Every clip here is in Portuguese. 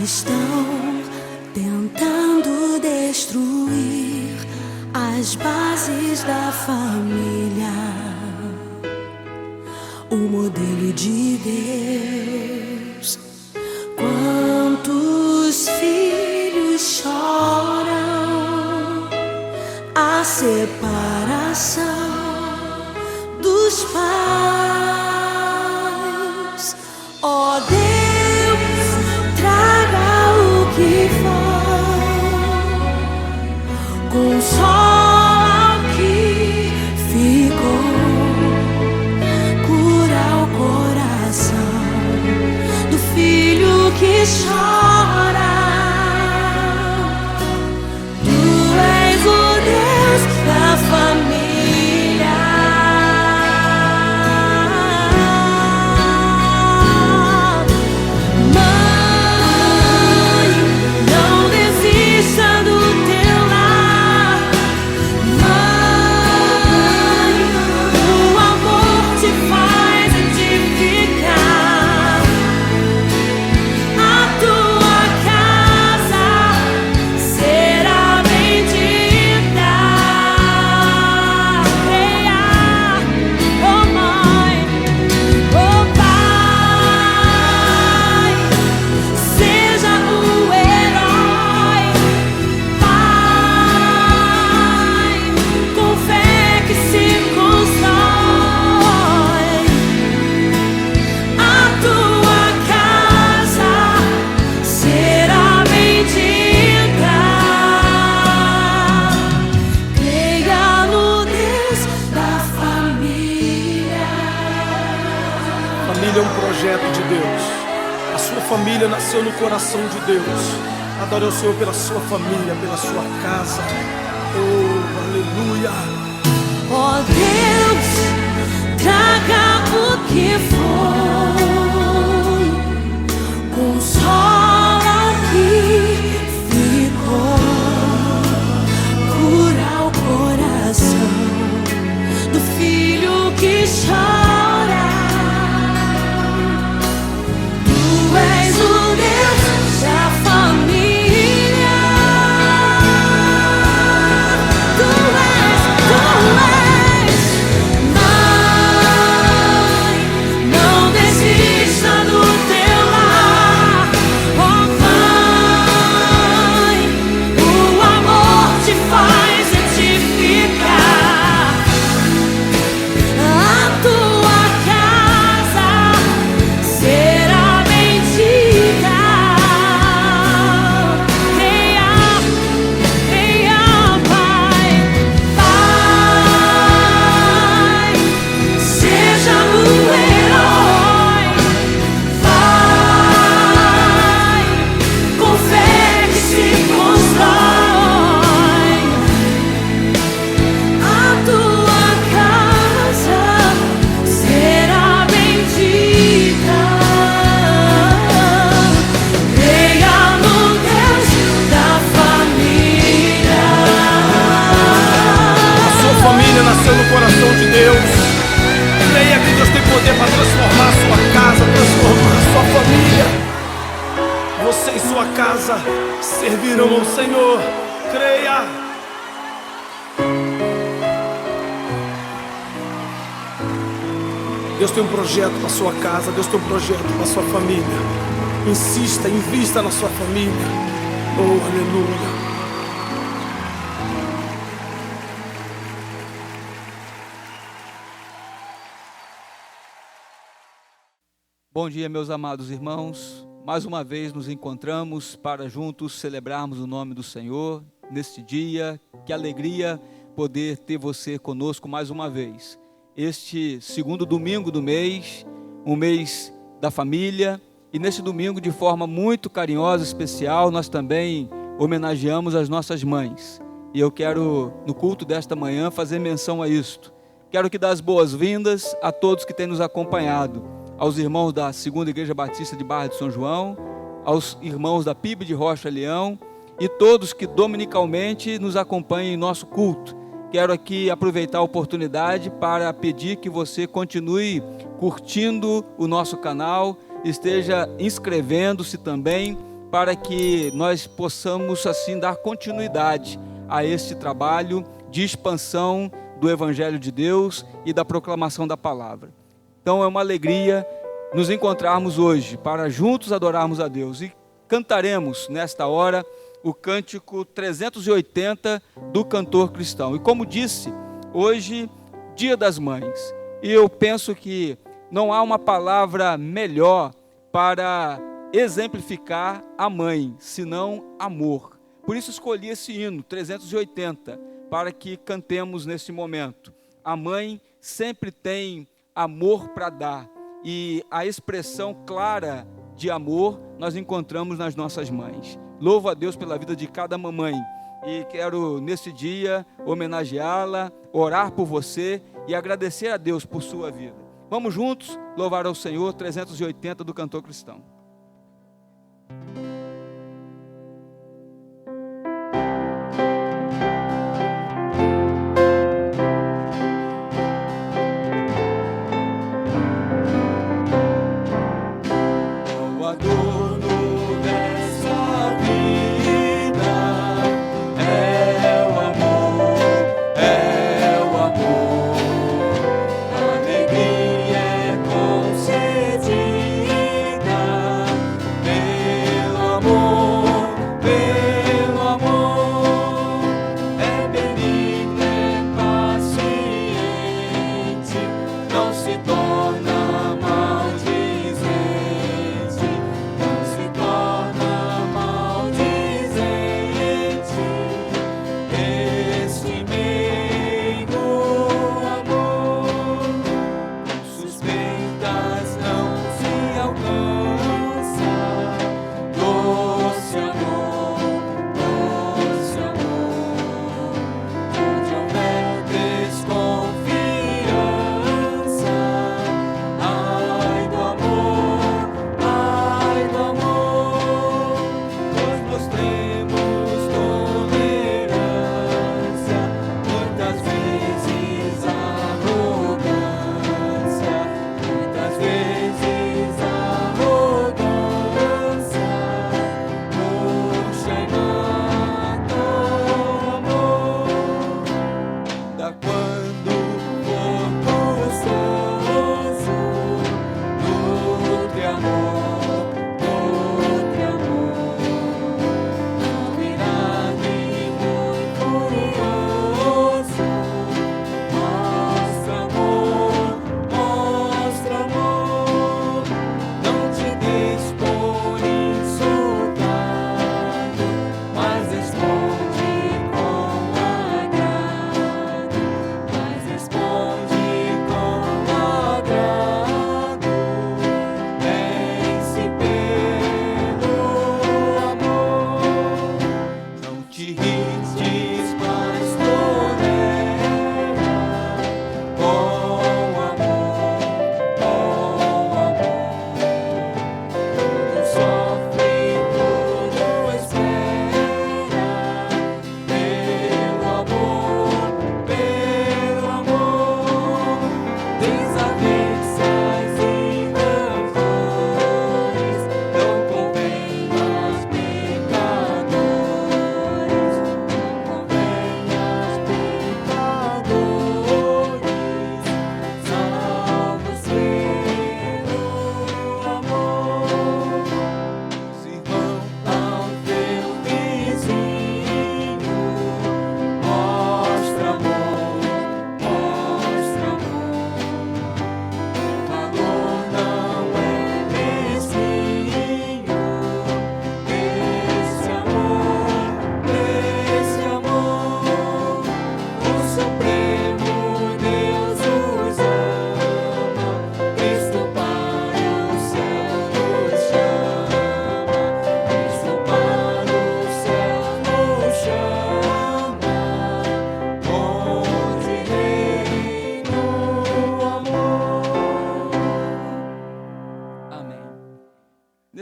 Estão tentando destruir as bases da família, o modelo de Deus. Quantos filhos choram a separação dos pais? Ó Deus, traga o que for, consola o que ficou, cura o coração do filho que chora. Tu és o Deus da família. Família é um projeto de Deus. A sua família nasceu no coração de Deus. Adore ao Senhor pela sua família, pela sua casa. Oh, aleluia. Ó Deus, traga o que for, consola o que ficou, cura o coração do filho que chora. Tu és o Deus da família. Tu és. Mãe, não desista do teu lar. Ó Pai, o amor te faz edificar. A tua casa será bendita. Venha, Pai, Pai, seja o herói. Vai, com fé que se constrói. A tua casa será bendita. Creia no Deus da família. A sua família nasceu no coração de Deus. Creia que Deus tem poder para transformar a sua casa, transformar a sua família. Você e sua casa servirão ao Senhor. Creia. Deus tem um projeto para a sua casa. Deus tem um projeto para a sua família. Insista, invista na sua família. Oh, aleluia. Bom dia, meus amados irmãos. Mais uma vez nos encontramos para juntos celebrarmos o nome do Senhor neste dia. Que alegria poder ter você conosco mais uma vez. Este segundo domingo do mês, um mês da família. E neste domingo, de forma muito carinhosa, especial, nós também homenageamos as nossas mães. E eu quero, no culto desta manhã, fazer menção a isto. Quero que dar as boas-vindas a todos que têm nos acompanhado. Aos irmãos da 2ª Igreja Batista de Barra de São João, aos irmãos da PIB de Rocha Leão e todos que dominicalmente nos acompanham em nosso culto. Quero aqui aproveitar a oportunidade para pedir que você continue curtindo o nosso canal, esteja inscrevendo-se também para que nós possamos assim dar continuidade a este trabalho de expansão do Evangelho de Deus e da proclamação da palavra. Então é uma alegria nos encontrarmos hoje para juntos adorarmos a Deus, e cantaremos nesta hora o cântico 380 do cantor cristão. E como disse, hoje, Dia das Mães, e eu penso que não há uma palavra melhor para exemplificar a mãe, senão amor. Por isso escolhi esse hino 380, para que cantemos nesse momento. A mãe sempre tem amor para dar, e a expressão clara de amor nós encontramos nas nossas mães. Louvo a Deus pela vida de cada mamãe, e quero nesse dia homenageá-la, orar por você e agradecer a Deus por sua vida. Vamos juntos louvar ao Senhor, 380 do cantor cristão.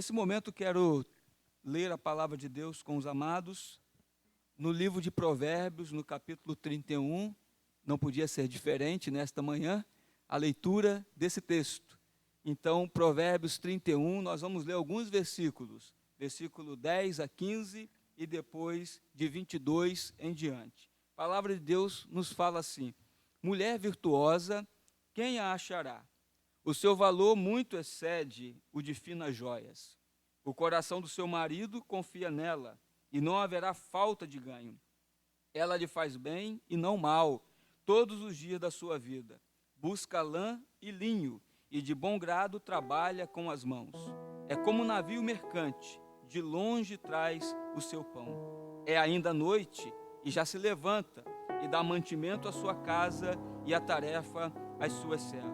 Nesse momento quero ler a palavra de Deus com os amados, no livro de Provérbios, no capítulo 31, não podia ser diferente nesta manhã, a leitura desse texto. Então, Provérbios 31, nós vamos ler alguns versículos, versículo 10 a 15 e depois de 22 em diante. A palavra de Deus nos fala assim: mulher virtuosa, quem a achará? O seu valor muito excede o de finas joias. O coração do seu marido confia nela, e não haverá falta de ganho. Ela lhe faz bem e não mal, todos os dias da sua vida. Busca lã e linho, e de bom grado trabalha com as mãos. É como um navio mercante, de longe traz o seu pão. É ainda noite, e já se levanta, e dá mantimento à sua casa e a tarefa às suas servas.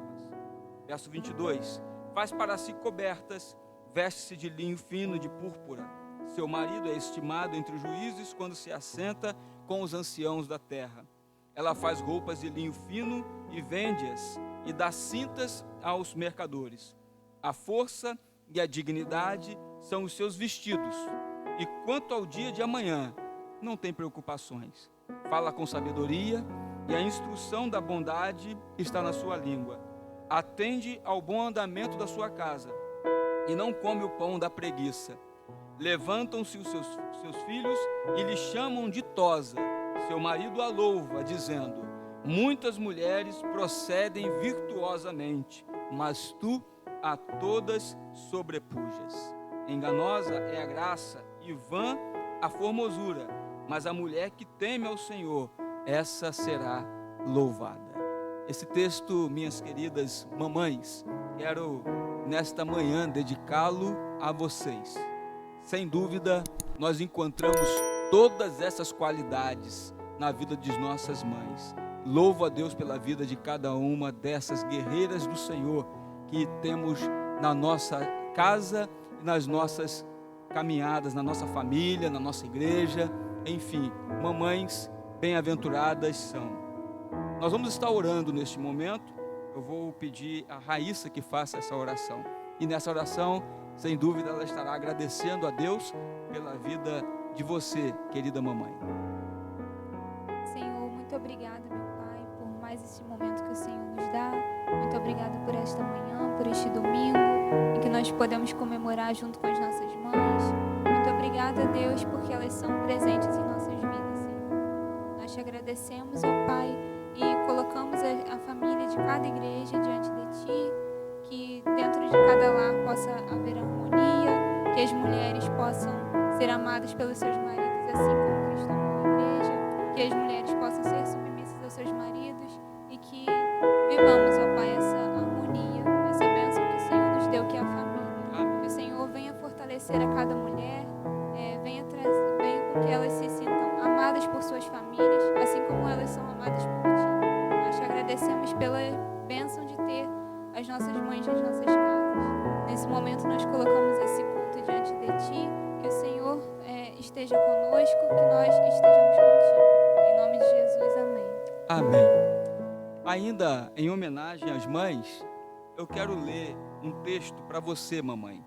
Verso 22, faz para si cobertas, veste-se de linho fino de púrpura. Seu marido é estimado entre os juízes quando se assenta com os anciãos da terra. Ela faz roupas de linho fino e vende-as, e dá cintas aos mercadores. A força e a dignidade são os seus vestidos, e quanto ao dia de amanhã, não tem preocupações. Fala com sabedoria, e a instrução da bondade está na sua língua. Atende ao bom andamento da sua casa, e não come o pão da preguiça. Levantam-se os seus filhos e lhe chamam de tosa. Seu marido a louva, dizendo: muitas mulheres procedem virtuosamente, mas tu a todas sobrepujas. Enganosa é a graça e vã a formosura, mas a mulher que teme ao Senhor, essa será louvada. Esse texto, minhas queridas mamães, quero nesta manhã dedicá-lo a vocês. Sem dúvida, nós encontramos todas essas qualidades na vida de nossas mães. Louvo a Deus pela vida de cada uma dessas guerreiras do Senhor que temos na nossa casa, nas nossas caminhadas, na nossa família, na nossa igreja, enfim, mamães bem-aventuradas são. Nós vamos estar orando neste momento. Eu vou pedir a Raíssa que faça essa oração. E nessa oração, sem dúvida, ela estará agradecendo a Deus pela vida de você, querida mamãe. Senhor, muito obrigada, meu Pai, por mais esse momento que o Senhor nos dá. Muito obrigada por esta manhã, por este domingo, em que nós podemos comemorar junto com as nossas mães. Muito obrigada, Deus, porque elas são presentes em nossas vidas, Senhor. Nós te agradecemos, ó Pai, e colocamos a família de cada igreja diante de Ti, que dentro de cada lar possa haver harmonia, que as mulheres possam ser amadas pelos seus maridos, assim como Cristo amou a igreja, que as mulheres possam ser submissas aos seus maridos e que vivamos, ó Pai, essa harmonia, essa bênção que o Senhor nos deu, que é a família. Que o Senhor venha fortalecer a cada mulher, venha com que elas se sintam amadas por suas famílias, assim como elas são amadas por Ti. Nós te agradecemos pela bênção de ter as nossas mães nas nossas casas. Nesse momento nós colocamos esse culto diante de Ti, que o Senhor esteja conosco, que nós estejamos contigo. Em nome de Jesus, amém. Amém. Ainda em homenagem às mães, eu quero ler um texto para você, mamãe.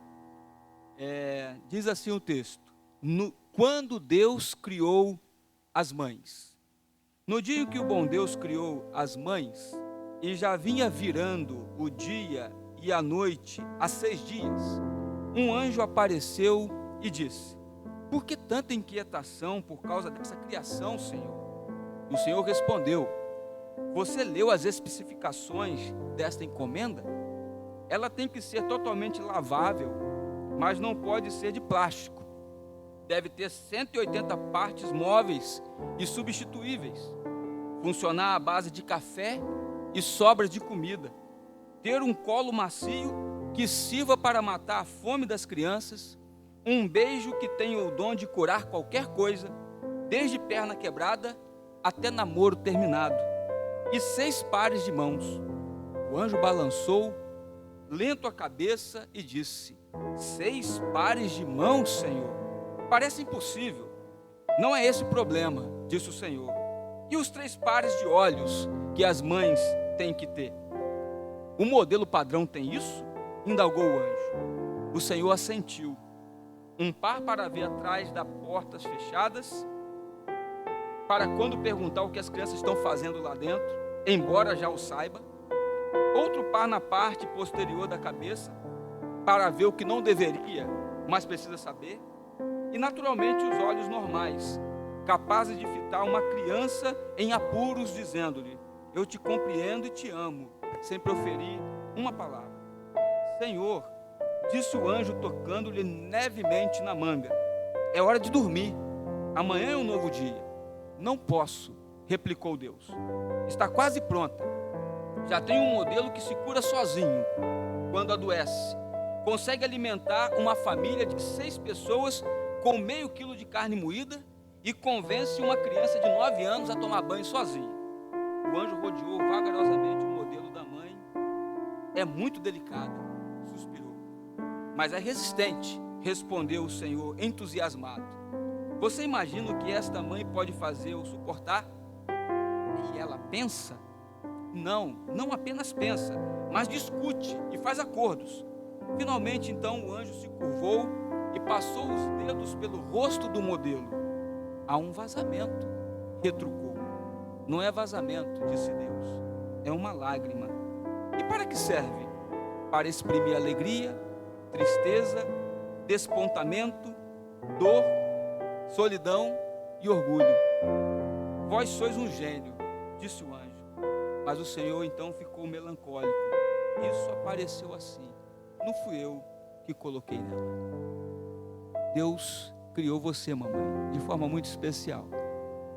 Diz assim o texto: quando Deus criou as mães. No dia em que o bom Deus criou as mães, e já vinha virando o dia e a noite há 6 dias, um anjo apareceu e disse: por que tanta inquietação por causa dessa criação, Senhor? E o Senhor respondeu: você leu as especificações desta encomenda? Ela tem que ser totalmente lavável, mas não pode ser de plástico. Deve ter 180 partes móveis e substituíveis, funcionar à base de café e sobras de comida, ter um colo macio que sirva para matar a fome das crianças, um beijo que tenha o dom de curar qualquer coisa, desde perna quebrada até namoro terminado, e 6 pares de mãos. O anjo balançou lento a cabeça e disse: 6 pares de mãos, Senhor? Parece impossível. Não é esse o problema, disse o Senhor. E os 3 pares de olhos que as mães têm que ter? O modelo padrão tem isso? Indagou o anjo. O Senhor assentiu. Um par para ver atrás das portas fechadas, para quando perguntar o que as crianças estão fazendo lá dentro, embora já o saiba. Outro par na parte posterior da cabeça, para ver o que não deveria, mas precisa saber. E naturalmente os olhos normais, capazes de fitar uma criança em apuros, dizendo-lhe: eu te compreendo e te amo, sem proferir uma palavra. Senhor, disse o anjo, tocando-lhe levemente na manga, é hora de dormir, amanhã é um novo dia. Não posso, replicou Deus, está quase pronta. Já tenho um modelo que se cura sozinho quando adoece. Consegue alimentar uma família de 6 pessoas com meio quilo de carne moída e convence uma criança de 9 anos a tomar banho sozinho. O anjo rodeou vagarosamente o modelo da mãe. É muito delicada, suspirou. Mas é resistente, respondeu o Senhor, entusiasmado. Você imagina o que esta mãe pode fazer ou suportar? E ela pensa? Não apenas pensa, mas discute e faz acordos. Finalmente, então, o anjo se curvou e passou os dedos pelo rosto do modelo. Há um vazamento, retrucou. Não é vazamento, disse Deus, é uma lágrima. E para que serve? Para exprimir alegria, tristeza, despontamento, dor, solidão e orgulho. Vós sois um gênio, disse o anjo. Mas o Senhor então ficou melancólico. Isso apareceu assim. Não fui eu que coloquei nela. Deus criou você, mamãe, de forma muito especial.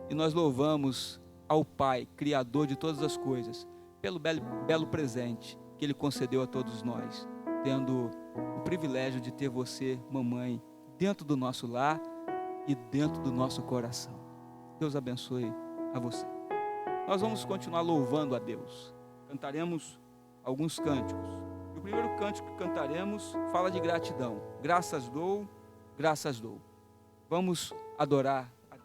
E nós louvamos ao Pai, Criador de todas as coisas, pelo belo presente que Ele concedeu a todos nós, tendo o privilégio de ter você, mamãe, dentro do nosso lar e dentro do nosso coração. Deus abençoe a você. Nós vamos continuar louvando a Deus. Cantaremos alguns cânticos. E o primeiro cântico que cantaremos fala de gratidão. Graças dou, graças dou. Vamos adorar a Deus.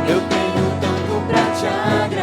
Eu tenho tanto pra te agradecer.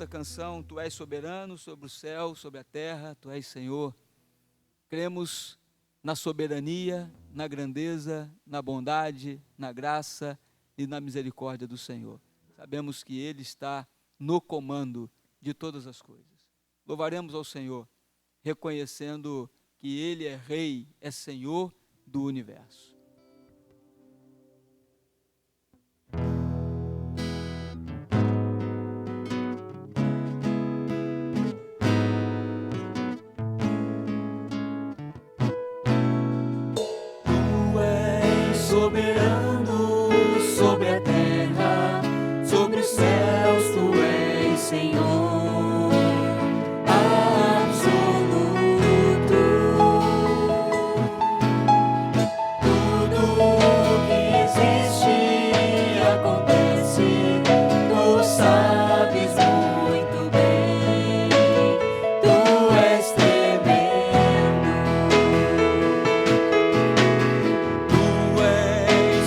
outra canção, Tu és soberano sobre o céu, sobre a terra, Tu és Senhor. Cremos na soberania, na grandeza, na bondade, na graça e na misericórdia do Senhor. Sabemos que Ele está no comando de todas as coisas. Louvaremos ao Senhor, reconhecendo que Ele é Rei, é Senhor do universo. Soberano sobre a terra, sobre os céus, Tu és Senhor absoluto. Tudo que existe acontece, Tu sabes muito bem. Tu és tremendo.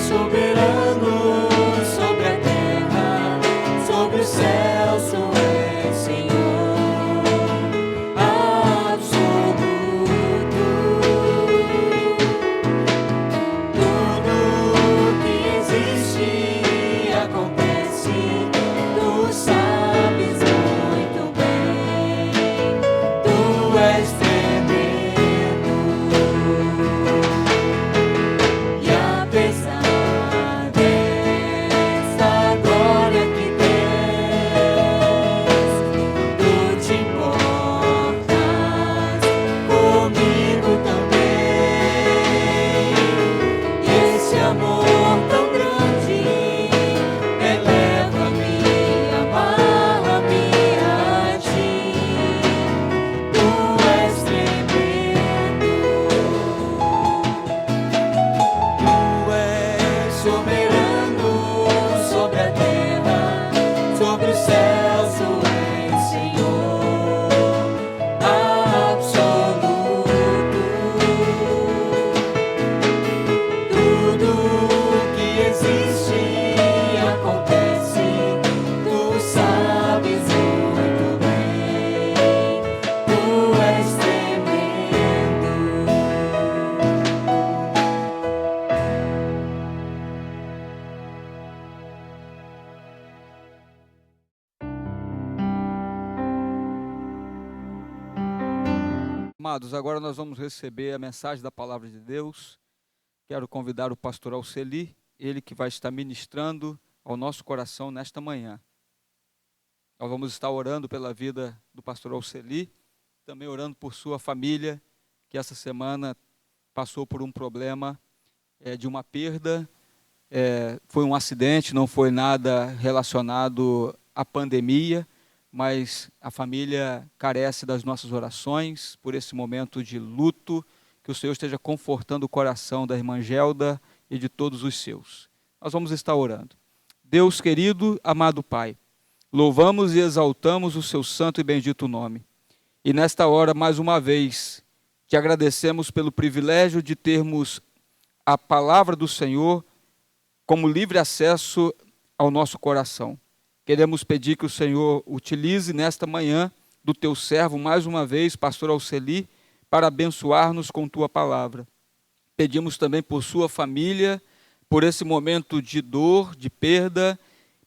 Soberano sobre a terra, sobre os céus, Tu és Senhor absoluto. Tudo que existe acontece, Tu sabes muito bem. Tu és tremendo. E apesar dessa glória que tens, Tu te importas comigo também. E esse amor tão grande eleva-me, amarra-me a Ti. Tu és tremendo. Tu és soberano sobre a terra, sobre os céus, Tu és Senhor absoluto. Tudo que existe acontece, Tu sabes muito bem. Tu és tremendo. Amados, agora nós vamos receber a mensagem da palavra de Deus. Quero convidar o pastor Alceli, ele que vai estar ministrando ao nosso coração nesta manhã. Nós vamos estar orando pela vida do pastor Alceli, também orando por sua família, que essa semana passou por um problema de uma perda. Foi um acidente, não foi nada relacionado à pandemia, mas a família carece das nossas orações por esse momento de luto, que o Senhor esteja confortando o coração da irmã Gelda e de todos os seus. Nós vamos estar orando. Deus querido, amado Pai, louvamos e exaltamos o seu santo e bendito nome. E nesta hora, mais uma vez, te agradecemos pelo privilégio de termos a palavra do Senhor como livre acesso ao nosso coração. Queremos pedir que o Senhor utilize nesta manhã do teu servo, mais uma vez, pastor Alceli, para abençoar-nos com tua palavra. Pedimos também por sua família, por esse momento de dor, de perda.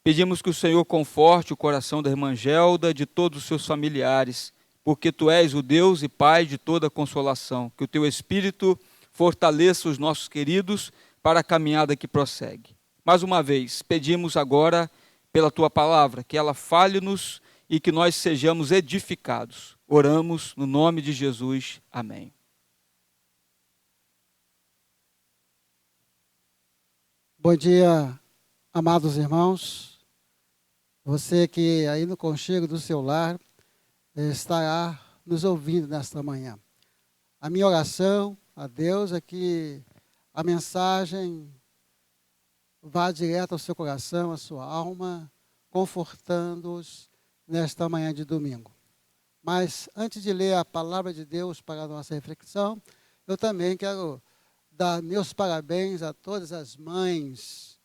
Pedimos que o Senhor conforte o coração da irmã Gelda, de todos os seus familiares, porque Tu és o Deus e Pai de toda consolação. Que o Teu Espírito fortaleça os nossos queridos para a caminhada que prossegue. Mais uma vez, pedimos agora pela Tua palavra, que ela fale-nos e que nós sejamos edificados. Oramos no nome de Jesus. Amém. Bom dia, amados irmãos. Você que aí no conchego do seu lar estará nos ouvindo nesta manhã. A minha oração a Deus é que a mensagem vá direto ao seu coração, à sua alma, confortando-os nesta manhã de domingo. Mas antes de ler a palavra de Deus para a nossa reflexão, eu também quero dar meus parabéns a todas as mães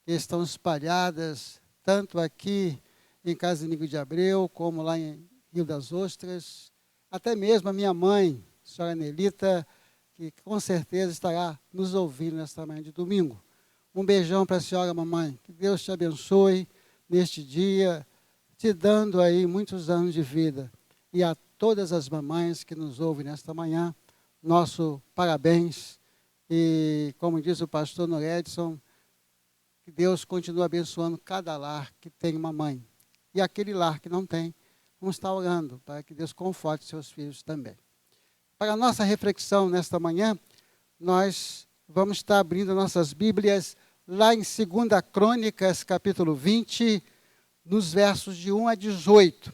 que estão espalhadas, tanto aqui em Casimiro de Abreu, como lá em Rio das Ostras, até mesmo a minha mãe, a senhora Nelita, que com certeza estará nos ouvindo nesta manhã de domingo. Um beijão para a senhora, mamãe. Que Deus te abençoe neste dia, te dando aí muitos anos de vida. E a todas as mamães que nos ouvem nesta manhã, nosso parabéns. E, como diz o pastor Noredson, que Deus continue abençoando cada lar que tem uma mãe. E aquele lar que não tem, vamos estar orando para que Deus conforte seus filhos também. Para a nossa reflexão nesta manhã, nós vamos estar abrindo nossas Bíblias lá em 2 Crônicas, capítulo 20, nos versos de 1 a 18.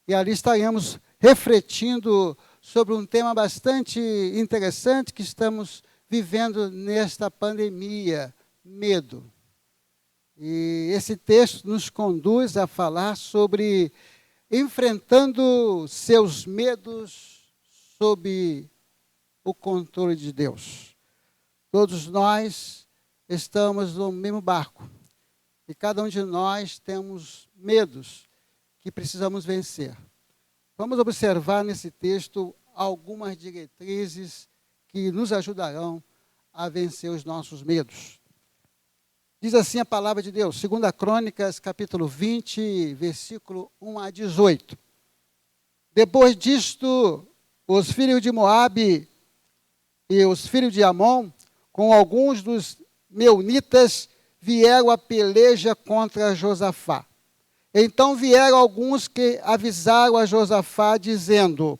E ali estaremos refletindo sobre um tema bastante interessante que estamos vivendo nesta pandemia, medo. E esse texto nos conduz a falar sobre enfrentando seus medos sob o controle de Deus. Todos nós estamos no mesmo barco. E cada um de nós temos medos que precisamos vencer. Vamos observar nesse texto algumas diretrizes que nos ajudarão a vencer os nossos medos. Diz assim a palavra de Deus, 2 Crônicas, capítulo 20, versículo 1 a 18. Depois disto, os filhos de Moabe e os filhos de Amon, com alguns dos meunitas, vieram a peleja contra Josafá. Então vieram alguns que avisaram a Josafá, dizendo: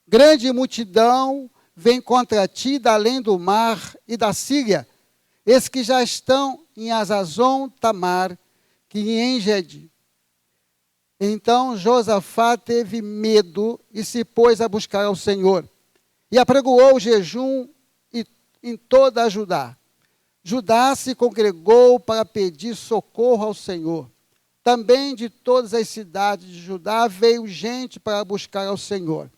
grande multidão vem contra ti da além do mar e da Síria, esses que já estão em Azazon Tamar, que em Engedi. Então Josafá teve medo e se pôs a buscar ao Senhor. E apregoou o jejum em toda a Judá. Judá se congregou para pedir socorro ao Senhor. Também de todas as cidades de Judá veio gente para buscar ao Senhor.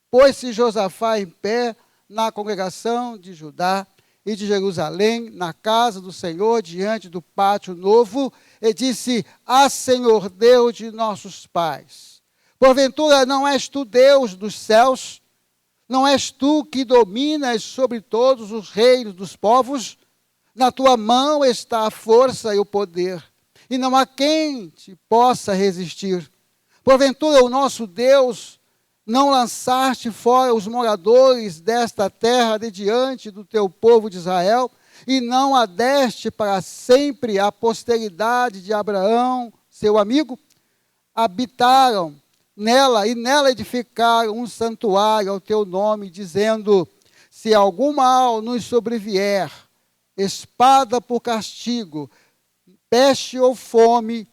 Pôs-se Josafá em pé na congregação de Judá e de Jerusalém, na casa do Senhor, diante do pátio novo, e disse: Ah, Senhor Deus de nossos pais, porventura não és tu Deus dos céus? Não és tu que dominas sobre todos os reinos dos povos? Na tua mão está a força e o poder, e não há quem te possa resistir. Porventura o nosso Deus não lançaste fora os moradores desta terra de diante do teu povo de Israel, e não a deste para sempre a posteridade de Abraão, seu amigo? Habitaram nela e nela edificaram um santuário ao teu nome, dizendo: se algum mal nos sobrevier, espada por castigo, peste ou fome,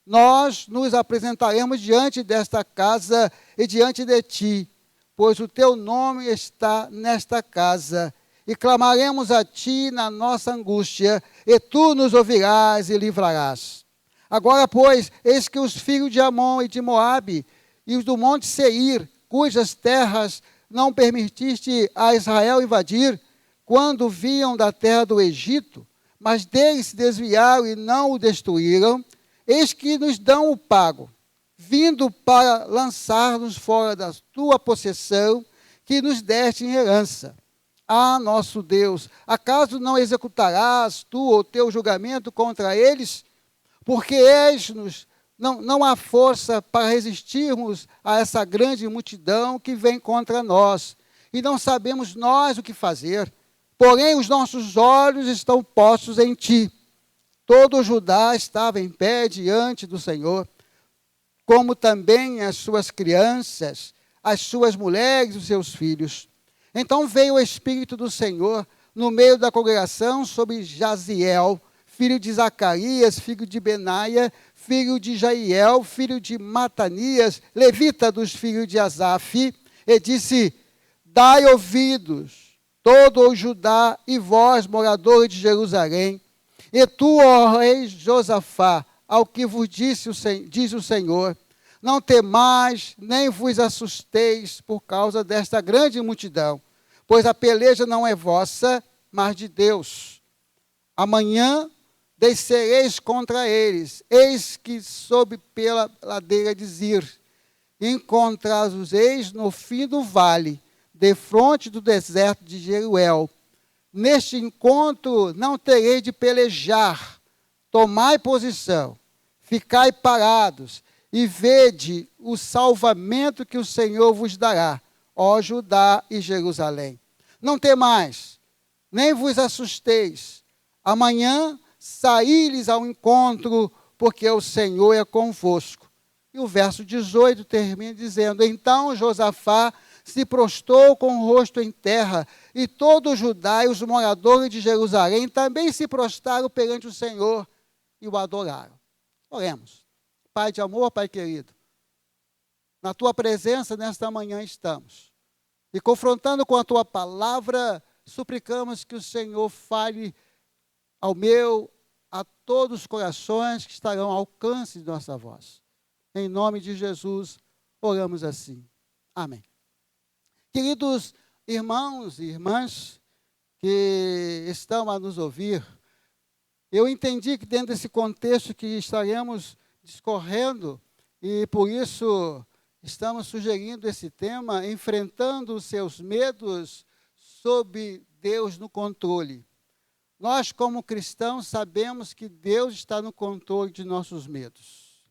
nós nos apresentaremos diante desta casa e diante de ti, pois o teu nome está nesta casa, e clamaremos a ti na nossa angústia, e tu nos ouvirás e livrarás. Agora, pois, eis que os filhos de Amon e de Moabe, e os do monte Seir, cujas terras não permitiste a Israel invadir, quando vinham da terra do Egito, mas deles se desviaram e não o destruíram, eis que nos dão o pago, vindo para lançar-nos fora da tua possessão, que nos deste em herança. Ah, nosso Deus, acaso não executarás tu o teu julgamento contra eles? Porque não há força para resistirmos a essa grande multidão que vem contra nós, e não sabemos nós o que fazer. Porém, os nossos olhos estão postos em ti. Todo Judá estava em pé diante do Senhor, como também as suas crianças, as suas mulheres e os seus filhos. Então veio o Espírito do Senhor no meio da congregação sobre Jaziel, filho de Zacarias, filho de Benaia, filho de Jaiel, filho de Matanias, levita dos filhos de Asaf, e disse: dai ouvidos, todo o Judá e vós, moradores de Jerusalém, e tu, ó rei Josafá, ao que vos diz o Senhor, não temais, nem vos assusteis por causa desta grande multidão, pois a peleja não é vossa, mas de Deus. Amanhã descereis contra eles, eis que sobe pela ladeira de Zir, encontrá-los-eis no fim do vale, defronte do deserto de Jeruel. Neste encontro não terei de pelejar, tomai posição, ficai parados, e vede o salvamento que o Senhor vos dará, ó Judá e Jerusalém. Não temais, nem vos assusteis. Amanhã saí-lhes ao encontro, porque o Senhor é convosco. E o verso 18 termina dizendo: então Josafá se prostrou com o rosto em terra, e todo o Judá e os moradores de Jerusalém também se prostraram perante o Senhor e o adoraram. Oremos. Pai de amor, Pai querido, na Tua presença nesta manhã estamos, e confrontando com a Tua palavra, suplicamos que o Senhor fale ao meu, a todos os corações que estarão ao alcance de nossa voz. Em nome de Jesus, oramos assim. Amém. Queridos irmãos e irmãs que estão a nos ouvir, eu entendi que dentro desse contexto que estaremos discorrendo, e por isso estamos sugerindo esse tema, enfrentando os seus medos sob Deus no controle. Nós, como cristãos, sabemos que Deus está no controle de nossos medos.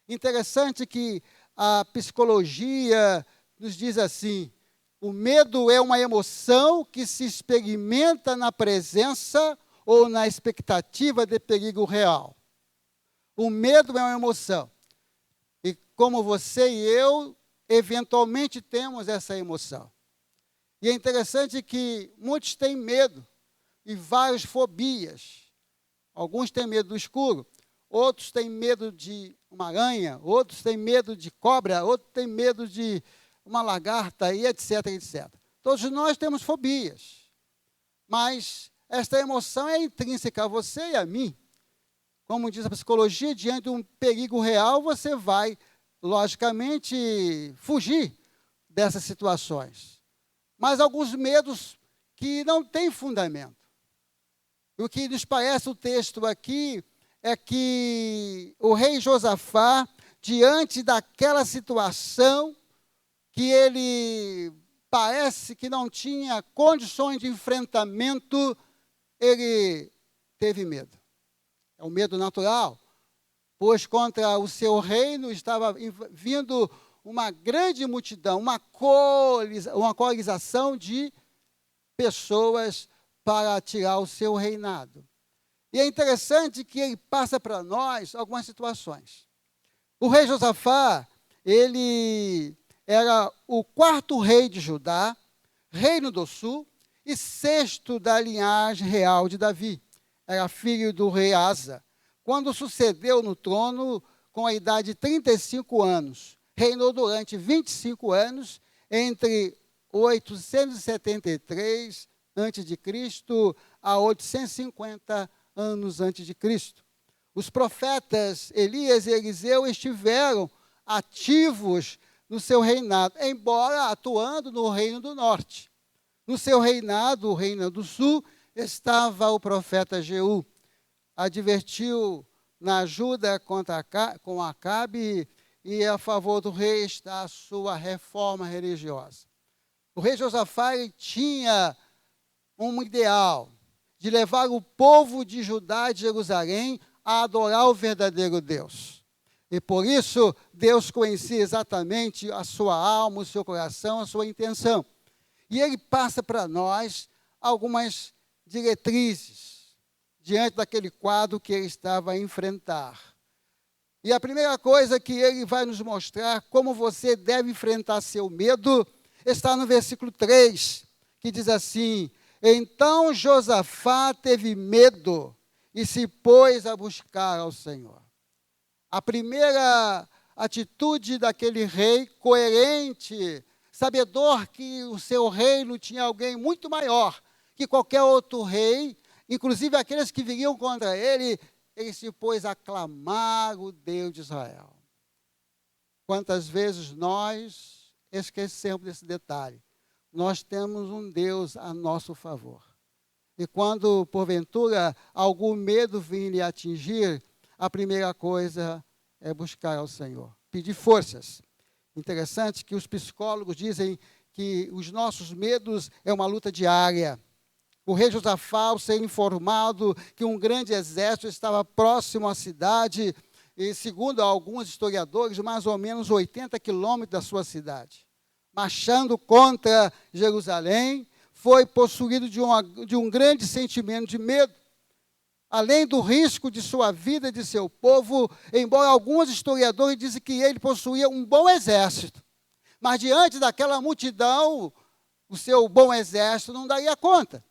Interessante que a psicologia nos diz assim: o medo é uma emoção que se experimenta na presença ou na expectativa de perigo real. O medo é uma emoção. E como você e eu, eventualmente temos essa emoção. E é interessante que muitos têm medo e várias fobias. Alguns têm medo do escuro, outros têm medo de uma aranha, outros têm medo de cobra, outros têm medo de uma lagarta, e etc, etc. Todos nós temos fobias. Mas esta emoção é intrínseca a você e a mim. Como diz a psicologia, diante de um perigo real, você vai, logicamente, fugir dessas situações. Mas alguns medos que não têm fundamento. O que nos parece o texto aqui é que o rei Josafá, diante daquela situação que ele parece que não tinha condições de enfrentamento, ele teve medo. É um medo natural, pois contra o seu reino estava vindo uma grande multidão, uma coalização de pessoas para tirar o seu reinado. E é interessante que ele passa para nós algumas situações. O rei Josafá, ele era o quarto rei de Judá, reino do sul, e sexto da linhagem real de Davi. Era filho do rei Asa, quando sucedeu no trono com a idade de 35 anos. Reinou durante 25 anos, entre 873 a.C. a 850 anos antes de Cristo. Os profetas Elias e Eliseu estiveram ativos no seu reinado, embora atuando no reino do norte. No seu reinado, o reino do sul, estava o profeta Jeú. Advertiu na ajuda com Acabe, e a favor do rei está a sua reforma religiosa. O rei Josafá tinha um ideal de levar o povo de Judá e de Jerusalém a adorar o verdadeiro Deus. E por isso, Deus conhecia exatamente a sua alma, o seu coração, a sua intenção. E ele passa para nós algumas diretrizes diante daquele quadro que ele estava a enfrentar. E a primeira coisa que ele vai nos mostrar como você deve enfrentar seu medo está no versículo 3, que diz assim: então Josafá teve medo e se pôs a buscar ao Senhor. A primeira atitude daquele rei coerente, sabedor que o seu reino tinha alguém muito maior que qualquer outro rei, inclusive aqueles que viriam contra ele, ele se pôs a clamar o Deus de Israel. Quantas vezes nós esquecemos desse detalhe? Nós temos um Deus a nosso favor. E quando, porventura, algum medo vir lhe atingir, a primeira coisa é buscar ao Senhor, pedir forças. Interessante que os psicólogos dizem que os nossos medos é uma luta diária. O rei Josafá, ao ser informado que um grande exército estava próximo à cidade, e segundo alguns historiadores, mais ou menos 80 quilômetros da sua cidade, marchando contra Jerusalém, foi possuído de um grande sentimento de medo. Além do risco de sua vida e de seu povo, embora alguns historiadores dizem que ele possuía um bom exército, mas diante daquela multidão, o seu bom exército não daria conta.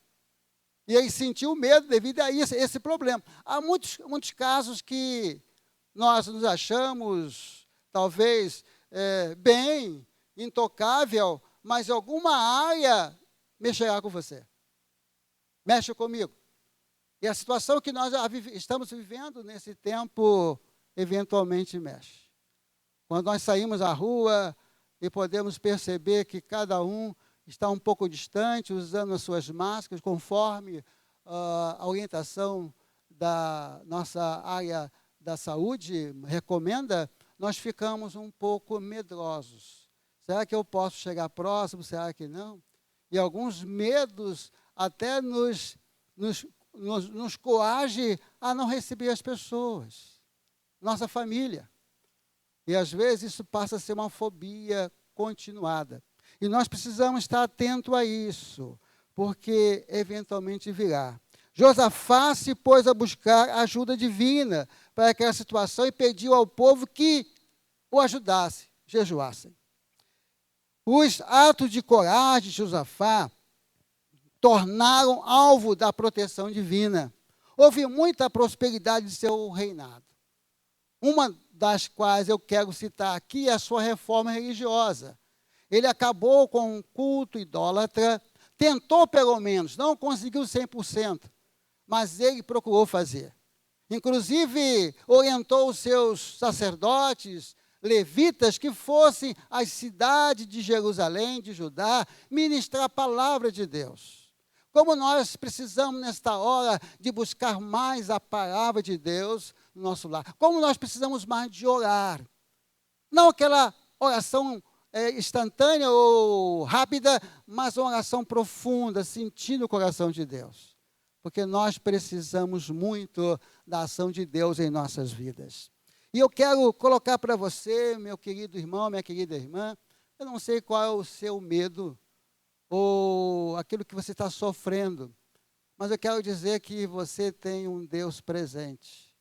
E ele sentiu medo devido a esse problema. Há muitos casos que nós nos achamos, talvez, bem, intocável, mas alguma área mexerá com você. Mexe comigo. E a situação que nós estamos vivendo nesse tempo, eventualmente mexe. Quando nós saímos à rua e podemos perceber que cada um está um pouco distante, usando as suas máscaras, conforme a orientação da nossa área da saúde recomenda, nós ficamos um pouco medrosos. Será que eu posso chegar próximo? Será que não? E alguns medos até nos coage a não receber as pessoas, nossa família. E às vezes isso passa a ser uma fobia continuada. E nós precisamos estar atentos a isso, porque eventualmente virá. Josafá se pôs a buscar ajuda divina para aquela situação e pediu ao povo que o ajudasse, jejuassem. Os atos de coragem de Josafá tornaram alvo da proteção divina. Houve muita prosperidade de seu reinado. Uma das quais eu quero citar aqui é a sua reforma religiosa. Ele acabou com um culto idólatra, tentou pelo menos, não conseguiu 100%, mas ele procurou fazer. Inclusive, orientou os seus sacerdotes, levitas, que fossem às cidades de Jerusalém, de Judá, ministrar a palavra de Deus. Como nós precisamos, nesta hora, de buscar mais a palavra de Deus no nosso lar. Como nós precisamos mais de orar. Não aquela oração instantânea ou rápida, mas uma oração profunda, sentindo o coração de Deus. Porque nós precisamos muito da ação de Deus em nossas vidas. E eu quero colocar para você, meu querido irmão, minha querida irmã, eu não sei qual é o seu medo, ou aquilo que você está sofrendo, mas eu quero dizer que você tem um Deus presente,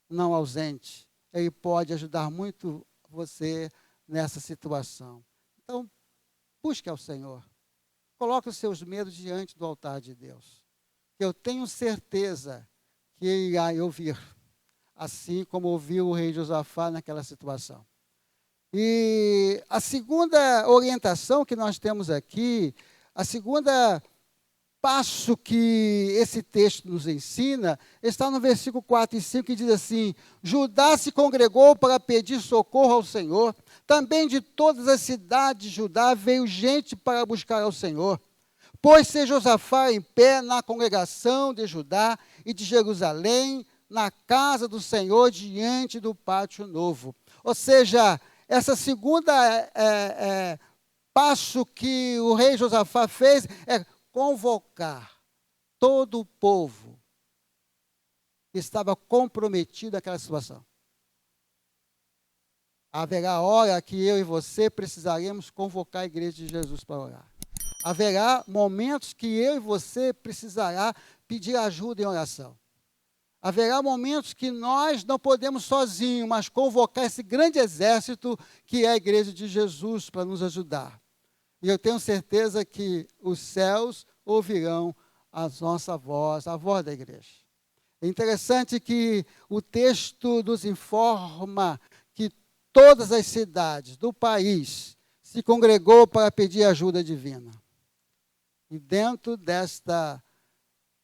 não ausente. Ele pode ajudar muito você nessa situação. Então, busque ao Senhor. Coloque os seus medos diante do altar de Deus. Eu tenho certeza que Ele irá ouvir, assim como ouviu o rei Josafá naquela situação. E a segunda orientação que nós temos aqui, a segunda passo que esse texto nos ensina, está no versículo 4 e 5, que diz assim: Judá se congregou para pedir socorro ao Senhor, também de todas as cidades de Judá veio gente para buscar ao Senhor. Pôs-se Josafá em pé na congregação de Judá e de Jerusalém, na casa do Senhor, diante do pátio novo. Ou seja, essa segunda passo que o rei Josafá fez é convocar todo o povo que estava comprometido naquela situação. Haverá hora que eu e você precisaremos convocar a igreja de Jesus para orar. Haverá momentos que eu e você precisará pedir ajuda em oração. Haverá momentos que nós não podemos sozinhos, mas convocar esse grande exército que é a igreja de Jesus para nos ajudar. E eu tenho certeza que os céus ouvirão a nossa voz, a voz da igreja. É interessante que o texto nos informa que todas as cidades do país se congregou para pedir ajuda divina. E dentro desta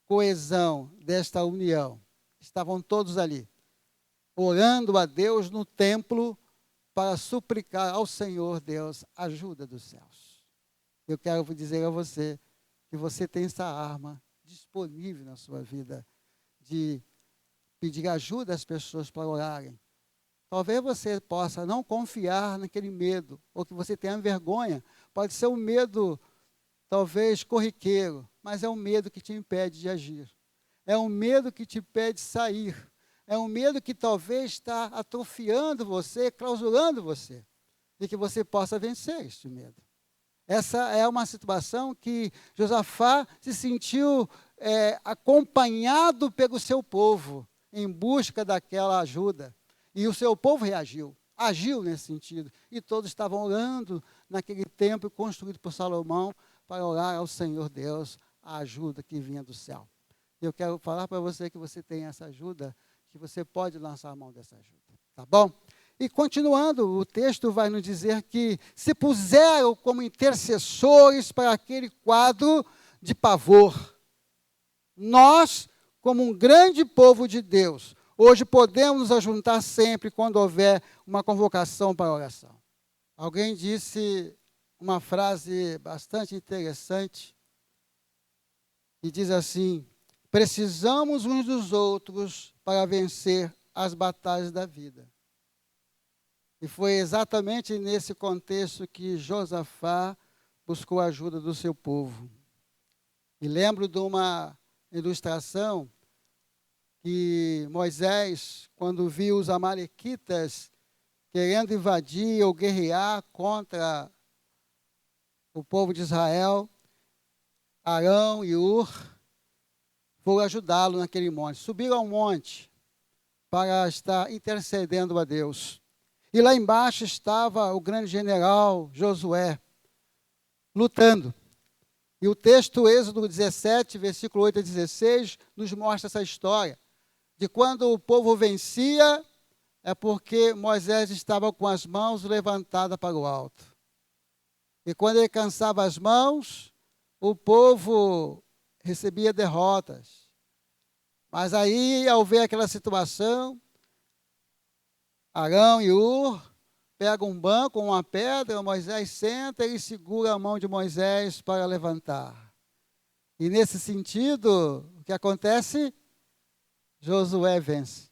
coesão, desta união, estavam todos ali, orando a Deus no templo para suplicar ao Senhor Deus ajuda dos céus. Eu quero dizer a você que você tem essa arma disponível na sua vida, de pedir ajuda às pessoas para orarem. Talvez você possa não confiar naquele medo, ou que você tenha vergonha. Pode ser um medo, talvez, corriqueiro, mas é um medo que te impede de agir. É um medo que te impede de sair. É um medo que talvez está atrofiando você, clausurando você. E que você possa vencer este medo. Essa é uma situação que Josafá se sentiu acompanhado pelo seu povo, em busca daquela ajuda. E o seu povo reagiu, agiu nesse sentido. E todos estavam orando naquele templo construído por Salomão para orar ao Senhor Deus a ajuda que vinha do céu. Eu quero falar para você que você tem essa ajuda, que você pode lançar a mão dessa ajuda. Tá bom? E continuando, o texto vai nos dizer que se puseram como intercessores para aquele quadro de pavor. Nós, como um grande povo de Deus, hoje podemos nos ajuntar sempre quando houver uma convocação para a oração. Alguém disse uma frase bastante interessante e diz assim: precisamos uns dos outros para vencer as batalhas da vida. E foi exatamente nesse contexto que Josafá buscou a ajuda do seu povo. E lembro de uma ilustração que Moisés, quando viu os amalequitas querendo invadir ou guerrear contra o povo de Israel, Arão e Ur foram ajudá-lo naquele monte. Subiram ao monte para estar intercedendo a Deus. E lá embaixo estava o grande general Josué, lutando. E o texto Êxodo 17, versículo 8 a 16, nos mostra essa história. De quando o povo vencia, é porque Moisés estava com as mãos levantadas para o alto. E quando ele cansava as mãos, o povo recebia derrotas. Mas aí, ao ver aquela situação, Arão e Ur pegam um banco, uma pedra, Moisés senta e segura a mão de Moisés para levantar. E nesse sentido, o que acontece? Josué vence.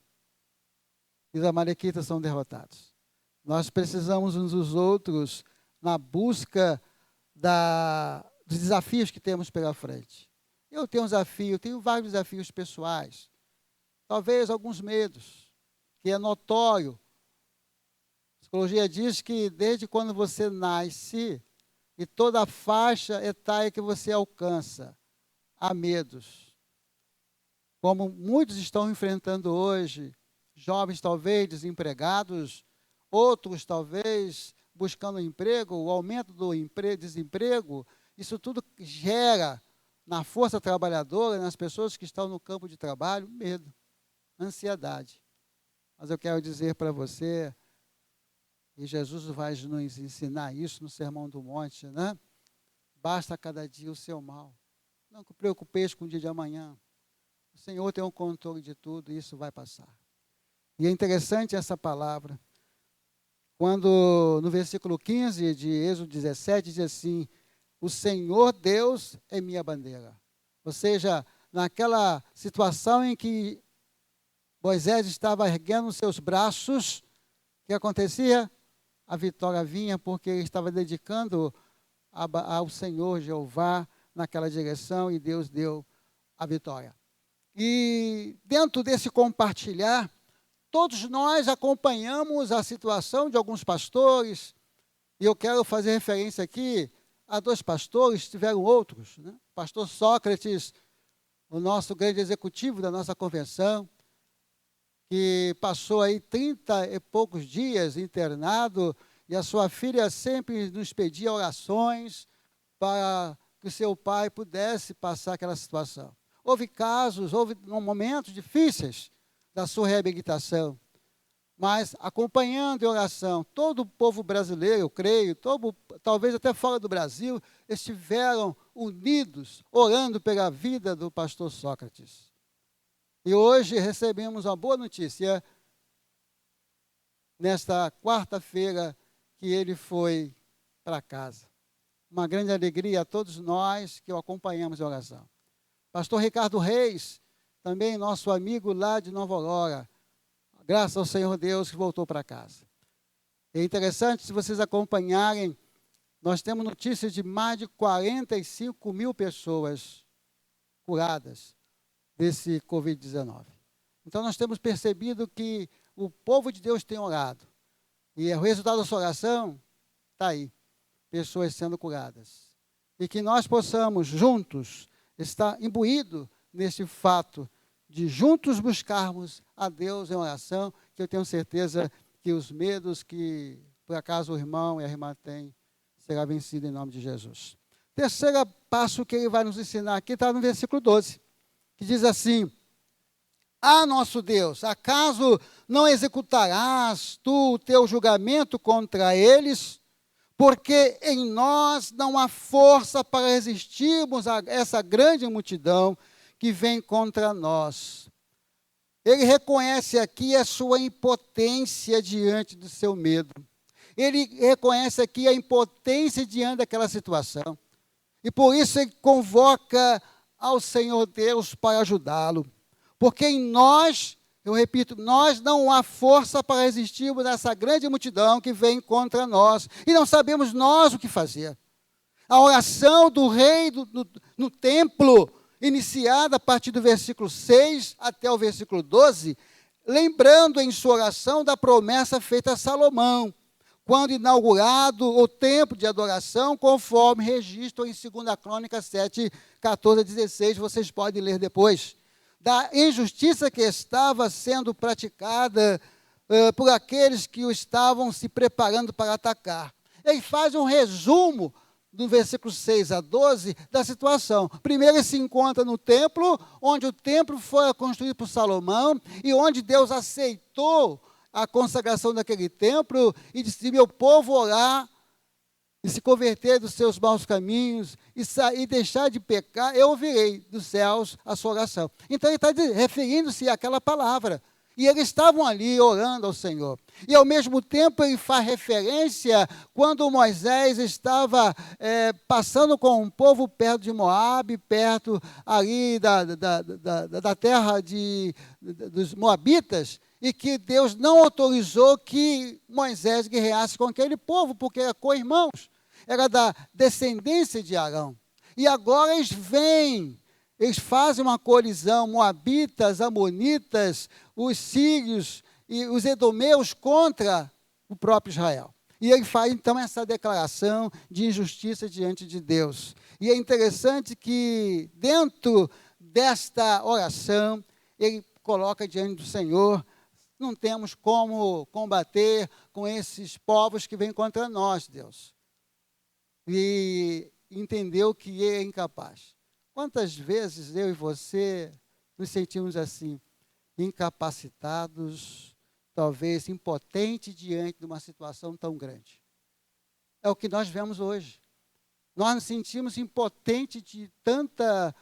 E os amalequitas são derrotados. Nós precisamos uns dos outros na busca dos desafios que temos pela frente. Eu tenho um desafio, tenho vários desafios pessoais. Talvez alguns medos, que é notório. A psicologia diz que desde quando você nasce e toda a faixa etária que você alcança, há medos. Como muitos estão enfrentando hoje, jovens talvez desempregados, outros talvez buscando emprego, o aumento do desemprego, isso tudo gera na força trabalhadora, nas pessoas que estão no campo de trabalho, medo, ansiedade. Mas eu quero dizer para você, e Jesus vai nos ensinar isso no Sermão do Monte, né? Basta cada dia o seu mal. Não te preocupeis com o dia de amanhã. O Senhor tem um controle de tudo e isso vai passar. E é interessante essa palavra. Quando no versículo 15 de Êxodo 17 diz assim: o Senhor Deus é minha bandeira. Ou seja, naquela situação em que Moisés estava erguendo os seus braços, o que acontecia? A vitória vinha porque ele estava dedicando ao Senhor Jeová naquela direção e Deus deu a vitória. E dentro desse compartilhar, todos nós acompanhamos a situação de alguns pastores, e eu quero fazer referência aqui a dois pastores, tiveram outros, né? Pastor Sócrates, o nosso grande executivo da nossa convenção, que passou aí 30 e poucos dias internado, e a sua filha sempre nos pedia orações para que o seu pai pudesse passar aquela situação. Houve casos, houve momentos difíceis da sua reabilitação, mas acompanhando em oração, todo o povo brasileiro, eu creio, talvez até fora do Brasil, estiveram unidos, orando pela vida do pastor Sócrates. E hoje recebemos uma boa notícia, nesta quarta-feira, que ele foi para casa. Uma grande alegria a todos nós que o acompanhamos em oração. Pastor Ricardo Reis, também nosso amigo lá de Nova Aurora. Graças ao Senhor Deus que voltou para casa. É interessante, se vocês acompanharem, nós temos notícias de mais de 45 mil pessoas curadas desse Covid-19. Então, nós temos percebido que o povo de Deus tem orado. E o resultado da sua oração está aí, pessoas sendo curadas. E que nós possamos, juntos, estar imbuídos nesse fato de juntos buscarmos a Deus em oração, que eu tenho certeza que os medos que, por acaso, o irmão e a irmã têm, será vencido em nome de Jesus. Terceiro passo que ele vai nos ensinar aqui está no versículo 12, que diz assim: Ah, nosso Deus, acaso não executarás tu o teu julgamento contra eles? Porque em nós não há força para resistirmos a essa grande multidão que vem contra nós. Ele reconhece aqui a sua impotência diante do seu medo. Ele reconhece aqui a impotência diante daquela situação. E por isso ele convoca ao Senhor Deus para ajudá-lo. Porque em nós, eu repito, nós não há força para resistirmos a grande multidão que vem contra nós. E não sabemos nós o que fazer. A oração do rei no templo, iniciada a partir do versículo 6 até o versículo 12, lembrando em sua oração da promessa feita a Salomão, quando inaugurado o templo de adoração, conforme registro em 2 Crônicas 7, 14 a 16, vocês podem ler depois, da injustiça que estava sendo praticada por aqueles que o estavam se preparando para atacar. Ele faz um resumo do versículo 6 a 12 da situação. Primeiro ele se encontra no templo, onde o templo foi construído por Salomão e onde Deus aceitou a consagração daquele templo e disse: meu povo orar e se converter dos seus maus caminhos e deixar de pecar, eu ouvirei dos céus a sua oração. Então ele está referindo-se àquela palavra. E eles estavam ali orando ao Senhor. E ao mesmo tempo ele faz referência quando Moisés estava passando com o povo perto de Moabe, perto ali da terra dos Moabitas, e que Deus não autorizou que Moisés guerreasse com aquele povo, porque era co-irmãos, era da descendência de Arão. E agora eles fazem uma colisão, moabitas, amonitas, os sírios e os edomeus contra o próprio Israel. E ele faz então essa declaração de injustiça diante de Deus. E é interessante que dentro desta oração, ele coloca diante do Senhor: não temos como combater com esses povos que vêm contra nós, Deus. E entendeu que ele é incapaz. Quantas vezes eu e você nos sentimos assim, incapacitados, talvez impotentes diante de uma situação tão grande? É o que nós vemos hoje. Nós nos sentimos impotentes de tanta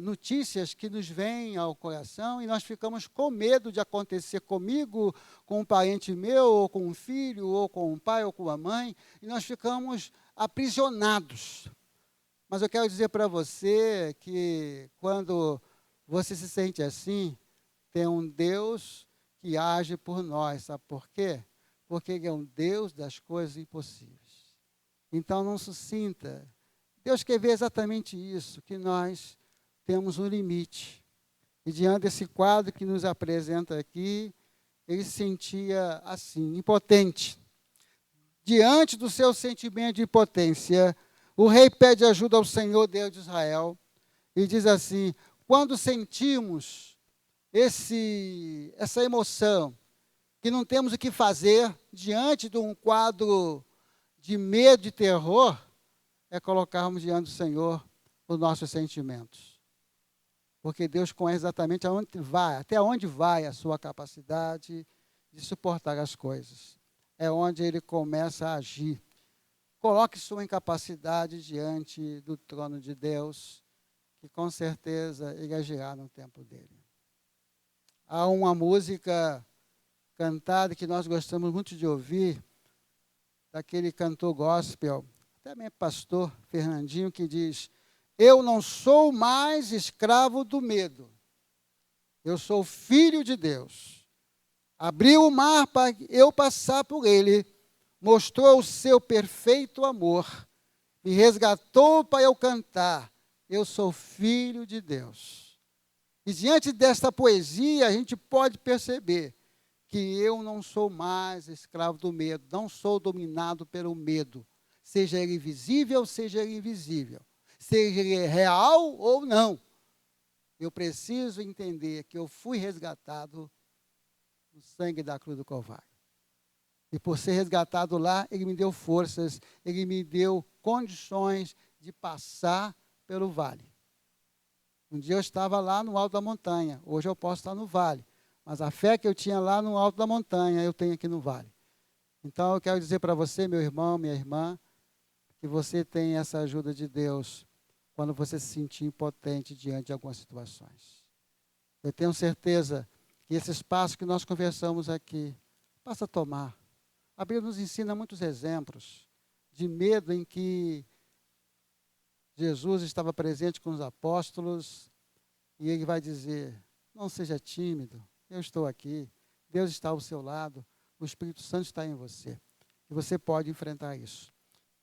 notícias que nos vêm ao coração e nós ficamos com medo de acontecer comigo, com um parente meu, ou com um filho, ou com um pai, ou com uma mãe, e nós ficamos aprisionados. Mas eu quero dizer para você que quando você se sente assim, tem um Deus que age por nós. Sabe por quê? Porque Ele é um Deus das coisas impossíveis. Então não se sinta. Deus quer ver exatamente isso, que nós temos um limite. E diante desse quadro que nos apresenta aqui, ele se sentia assim, impotente. Diante do seu sentimento de impotência, o rei pede ajuda ao Senhor, Deus de Israel, e diz assim: quando sentimos essa emoção, que não temos o que fazer diante de um quadro de medo e terror, é colocarmos diante do Senhor os nossos sentimentos. Porque Deus conhece exatamente até onde vai a sua capacidade de suportar as coisas. É onde Ele começa a agir. Coloque sua incapacidade diante do trono de Deus, que com certeza Ele agirá no tempo dele. Há uma música cantada que nós gostamos muito de ouvir, daquele cantor gospel, também pastor Fernandinho, que diz: eu não sou mais escravo do medo. Eu sou filho de Deus. Abriu o mar para eu passar por ele, mostrou o seu perfeito amor, me resgatou para eu cantar. Eu sou filho de Deus. E diante desta poesia, a gente pode perceber que eu não sou mais escravo do medo, não sou dominado pelo medo, seja ele visível, seja ele invisível, seja ele real ou não. Eu preciso entender que eu fui resgatado no sangue da cruz do Calvário. E por ser resgatado lá, ele me deu forças, ele me deu condições de passar pelo vale. Um dia eu estava lá no alto da montanha, hoje eu posso estar no vale. Mas a fé que eu tinha lá no alto da montanha, eu tenho aqui no vale. Então eu quero dizer para você, meu irmão, minha irmã, que você tem essa ajuda de Deus quando você se sentir impotente diante de algumas situações. Eu tenho certeza que esse espaço que nós conversamos aqui, passa a tomar. A Bíblia nos ensina muitos exemplos de medo em que Jesus estava presente com os apóstolos e ele vai dizer, não seja tímido, eu estou aqui, Deus está ao seu lado, o Espírito Santo está em você. E você pode enfrentar isso.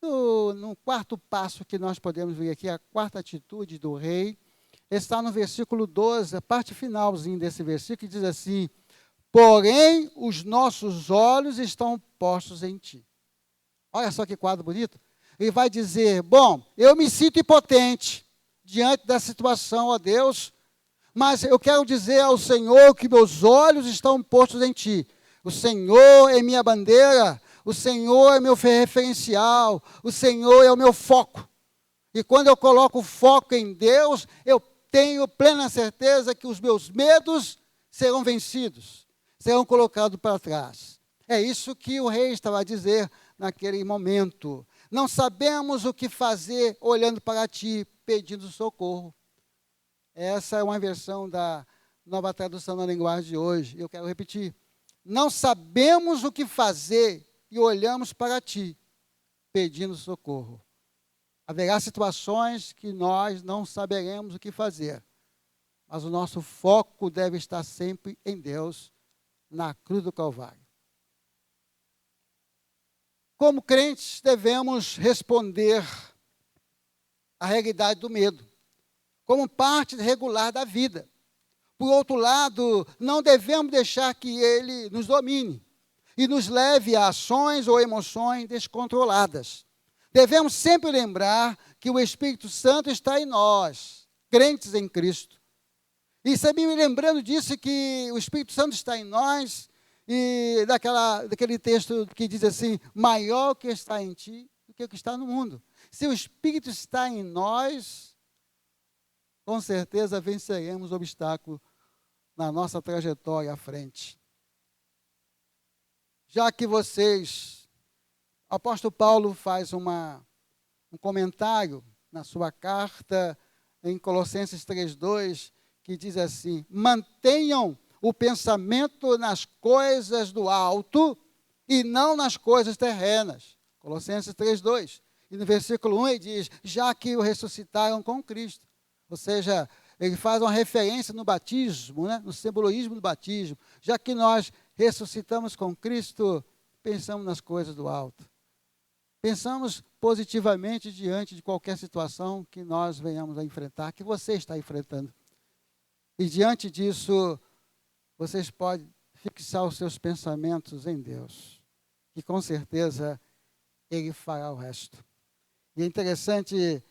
No quarto passo que nós podemos ver aqui, a quarta atitude do rei, está no versículo 12, a parte finalzinha desse versículo, que diz assim, porém os nossos olhos estão postos em ti. Olha só que quadro bonito. Ele vai dizer, bom, eu me sinto impotente diante da situação, ó Deus, mas eu quero dizer ao Senhor que meus olhos estão postos em ti. O Senhor é minha bandeira, o Senhor é meu referencial, o Senhor é o meu foco. E quando eu coloco o foco em Deus, eu tenho plena certeza que os meus medos serão vencidos, serão colocados para trás. É isso que o rei estava a dizer naquele momento. Não sabemos o que fazer olhando para ti, pedindo socorro. Essa é uma versão da Nova Tradução na Linguagem de hoje. Eu quero repetir. Não sabemos o que fazer e olhamos para ti, pedindo socorro. Haverá situações que nós não saberemos o que fazer, mas o nosso foco deve estar sempre em Deus, na cruz do Calvário. Como crentes, devemos responder à realidade do medo, como parte regular da vida. Por outro lado, não devemos deixar que ele nos domine e nos leve a ações ou emoções descontroladas. Devemos sempre lembrar que o Espírito Santo está em nós, crentes em Cristo. E sempre me lembrando disso, que o Espírito Santo está em nós, e daquele texto que diz assim, maior o que está em ti do que o que está no mundo. Se o Espírito está em nós, com certeza venceremos o obstáculo na nossa trajetória à frente. Já que vocês, o apóstolo Paulo faz um comentário na sua carta em Colossenses 3:2, que diz assim, mantenham o pensamento nas coisas do alto e não nas coisas terrenas. Colossenses 3:2. E no versículo 1 ele diz, já que o ressuscitaram com Cristo. Ou seja, ele faz uma referência no batismo, né? No simbolismo do batismo. Já que nós ressuscitamos com Cristo, pensamos nas coisas do alto. Pensamos positivamente diante de qualquer situação que nós venhamos a enfrentar, que você está enfrentando. E diante disso, vocês podem fixar os seus pensamentos em Deus, que com certeza Ele fará o resto. E é interessante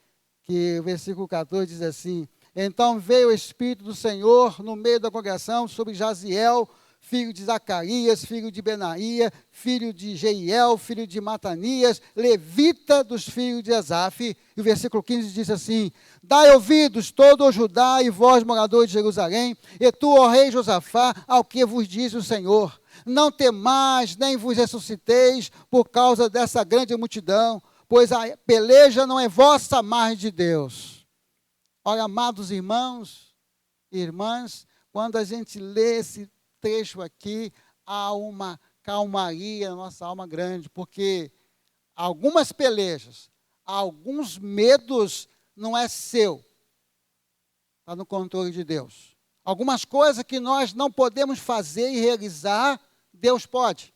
que o versículo 14 diz assim, então veio o Espírito do Senhor no meio da congregação sobre Jaziel, filho de Zacarias, filho de Benaía, filho de Jeiel, filho de Matanias, levita dos filhos de Asaf. E o versículo 15 diz assim, dai ouvidos todo o Judá e vós, moradores de Jerusalém, e tu, ó rei Josafá, ao que vos diz o Senhor. Não temais, nem vos ressusciteis por causa dessa grande multidão, pois a peleja não é vossa, mas de Deus. Olha, amados irmãos e irmãs, quando a gente lê esse trecho aqui, há uma calmaria na nossa alma grande, porque algumas pelejas, alguns medos não é seu. Está no controle de Deus. Algumas coisas que nós não podemos fazer e realizar, Deus pode.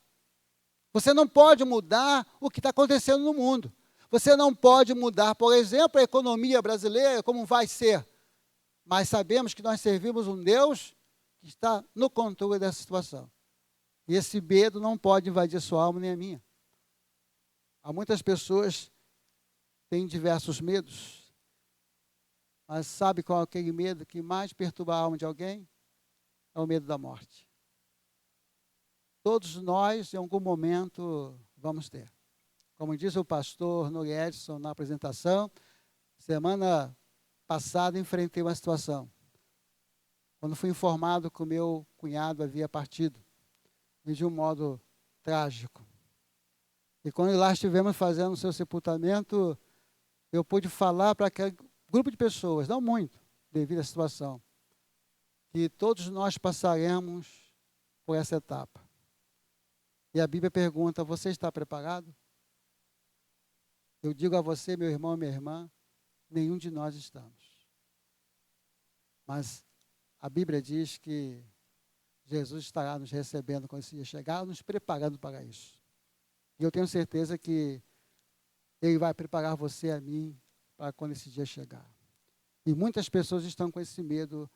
Você não pode mudar o que está acontecendo no mundo. Você não pode mudar, por exemplo, a economia brasileira, como vai ser. Mas sabemos que nós servimos um Deus que está no controle dessa situação. E esse medo não pode invadir sua alma nem a minha. Há muitas pessoas que têm diversos medos. Mas sabe qual é aquele medo que mais perturba a alma de alguém? É o medo da morte. Todos nós, em algum momento, vamos ter. Como disse o pastor Edson na apresentação, semana passada enfrentei uma situação. Quando fui informado que o meu cunhado havia partido, e de um modo trágico. E quando lá estivemos fazendo o seu sepultamento, eu pude falar para aquele grupo de pessoas, não muito, devido à situação, que todos nós passaremos por essa etapa. E a Bíblia pergunta, você está preparado? Eu digo a você, meu irmão e minha irmã, nenhum de nós estamos. Mas a Bíblia diz que Jesus estará nos recebendo quando esse dia chegar, nos preparando para isso. E eu tenho certeza que Ele vai preparar você e a mim para quando esse dia chegar. E muitas pessoas estão com esse medo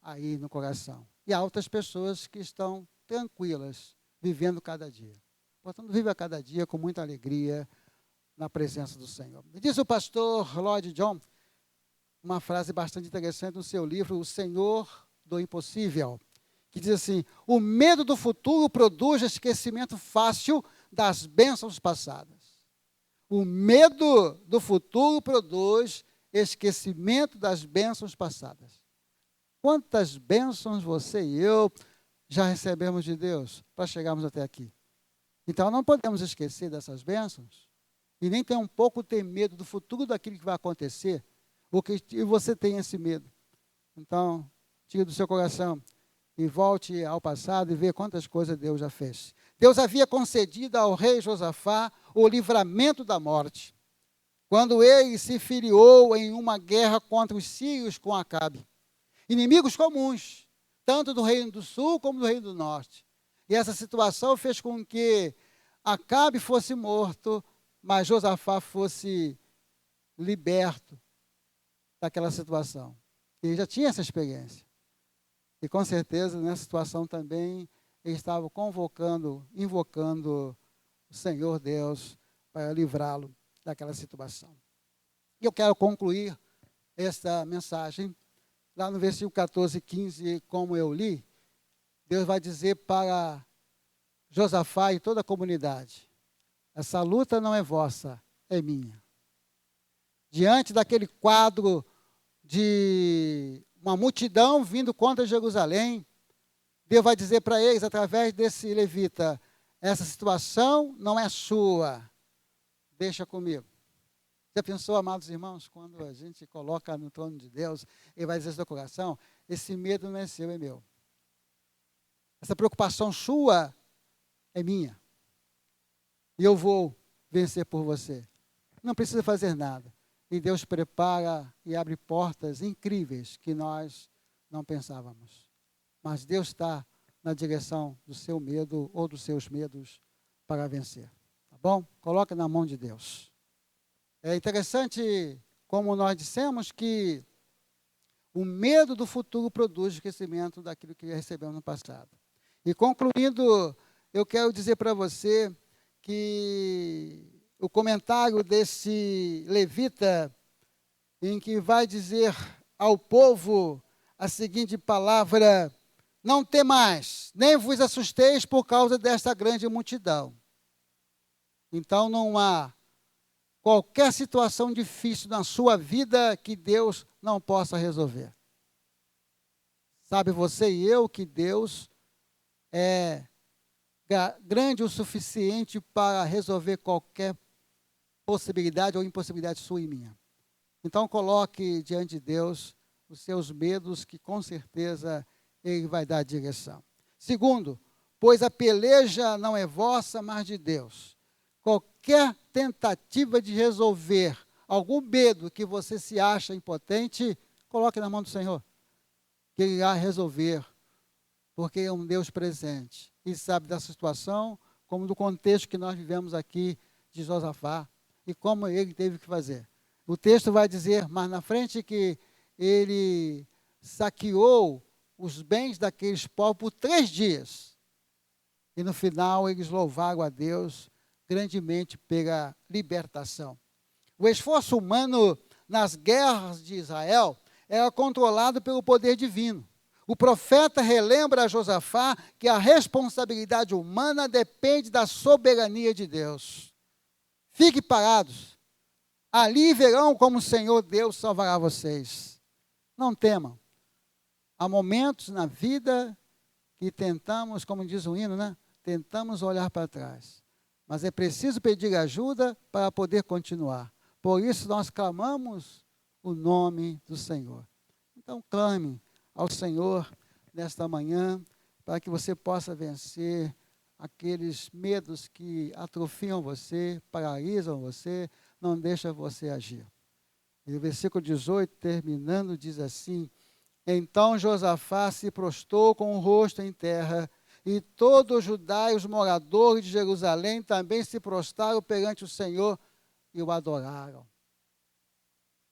aí no coração. E há outras pessoas que estão tranquilas, vivendo cada dia. Portanto, vive a cada dia com muita alegria na presença do Senhor. Diz o pastor Lloyd Jones, uma frase bastante interessante no seu livro, O Senhor do Impossível, que diz assim, o medo do futuro produz esquecimento fácil das bênçãos passadas. O medo do futuro produz esquecimento das bênçãos passadas. Quantas bênçãos você e eu já recebemos de Deus para chegarmos até aqui? Então não podemos esquecer dessas bênçãos e nem ter um pouco ter medo do futuro, daquilo que vai acontecer, porque você tem esse medo. Então, tira do seu coração e volte ao passado e vê quantas coisas Deus já fez. Deus havia concedido ao rei Josafá o livramento da morte, quando ele se filiou em uma guerra contra os sírios com Acabe. Inimigos comuns, tanto do reino do sul como do reino do norte. E essa situação fez com que Acabe fosse morto, mas Josafá fosse liberto daquela situação. Ele já tinha essa experiência. E com certeza, nessa situação também, ele estava invocando o Senhor Deus para livrá-lo daquela situação. E eu quero concluir esta mensagem, lá no versículo 14 e 15, como eu li, Deus vai dizer para Josafá e toda a comunidade, essa luta não é vossa, é minha. Diante daquele quadro de uma multidão vindo contra Jerusalém, Deus vai dizer para eles, através desse levita, essa situação não é sua, deixa comigo. Já pensou, amados irmãos, quando a gente coloca no trono de Deus, Ele vai dizer no seu coração, esse medo não é seu, é meu. Essa preocupação sua é minha. E eu vou vencer por você. Não precisa fazer nada. E Deus prepara e abre portas incríveis que nós não pensávamos. Mas Deus está na direção do seu medo ou dos seus medos para vencer. Tá bom? Coloca na mão de Deus. É interessante, como nós dissemos, que o medo do futuro produz esquecimento daquilo que recebemos no passado. E concluindo, eu quero dizer para você que o comentário desse levita, em que vai dizer ao povo a seguinte palavra, não temais, nem vos assusteis por causa desta grande multidão. Então não há qualquer situação difícil na sua vida que Deus não possa resolver. Sabe você e eu que Deus é grande o suficiente para resolver qualquer possibilidade ou impossibilidade sua e minha. Então coloque diante de Deus os seus medos, que com certeza Ele vai dar a direção. Segundo, pois a peleja não é vossa, mas de Deus. Qualquer tentativa de resolver algum medo que você se acha impotente, coloque na mão do Senhor, que Ele irá resolver, porque é um Deus presente e sabe da situação, como do contexto que nós vivemos aqui de Josafá e como ele teve que fazer. O texto vai dizer mais na frente que ele saqueou os bens daqueles povos por 3 dias. E no final eles louvaram a Deus grandemente pela libertação. O esforço humano nas guerras de Israel era controlado pelo poder divino. O profeta relembra a Josafá que a responsabilidade humana depende da soberania de Deus. Fiquem parados. Ali verão como o Senhor Deus salvará vocês. Não temam. Há momentos na vida que tentamos, como diz o hino, né? Tentamos olhar para trás. Mas é preciso pedir ajuda para poder continuar. Por isso nós clamamos o nome do Senhor. Então clame ao Senhor nesta manhã, para que você possa vencer aqueles medos que atrofiam você, paralisam você, não deixam você agir. E o versículo 18, terminando, diz assim: então Josafá se prostrou com o rosto em terra, e todo o Judá e os moradores de Jerusalém também se prostraram perante o Senhor e o adoraram.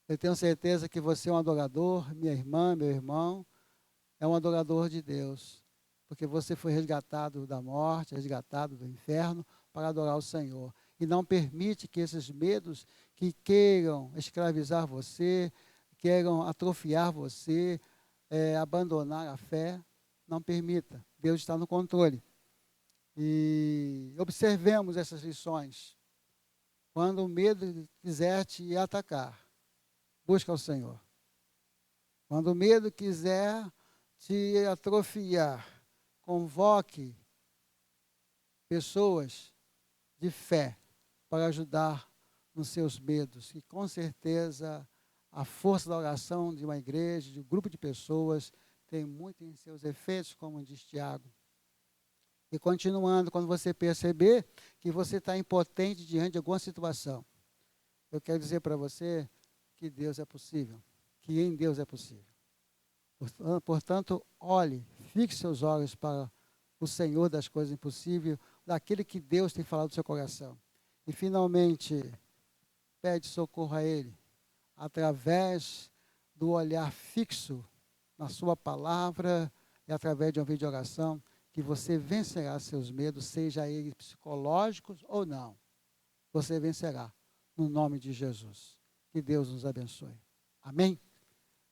Eu tenho certeza que você é um adorador, minha irmã, meu irmão, é um adorador de Deus, porque você foi resgatado da morte, resgatado do inferno, para adorar o Senhor. E não permite que esses medos que queiram escravizar você, queiram atrofiar você, abandonar a fé, não permita. Deus está no controle. E observemos essas lições. Quando o medo quiser te atacar, busca o Senhor. Quando o medo quiser te atrofiar, convoque pessoas de fé para ajudar nos seus medos. E com certeza a força da oração de uma igreja, de um grupo de pessoas, tem muito em seus efeitos, como diz Tiago. E continuando, quando você perceber que você está impotente diante de alguma situação, eu quero dizer para você que Deus é possível, que em Deus é possível. Portanto, olhe, fixe seus olhos para o Senhor das coisas impossíveis, daquele que Deus tem falado no seu coração. E finalmente, pede socorro a Ele, através do olhar fixo na sua palavra e através de um vídeo de oração, que você vencerá seus medos, seja eles psicológicos ou não. Você vencerá, no nome de Jesus. Que Deus nos abençoe. Amém?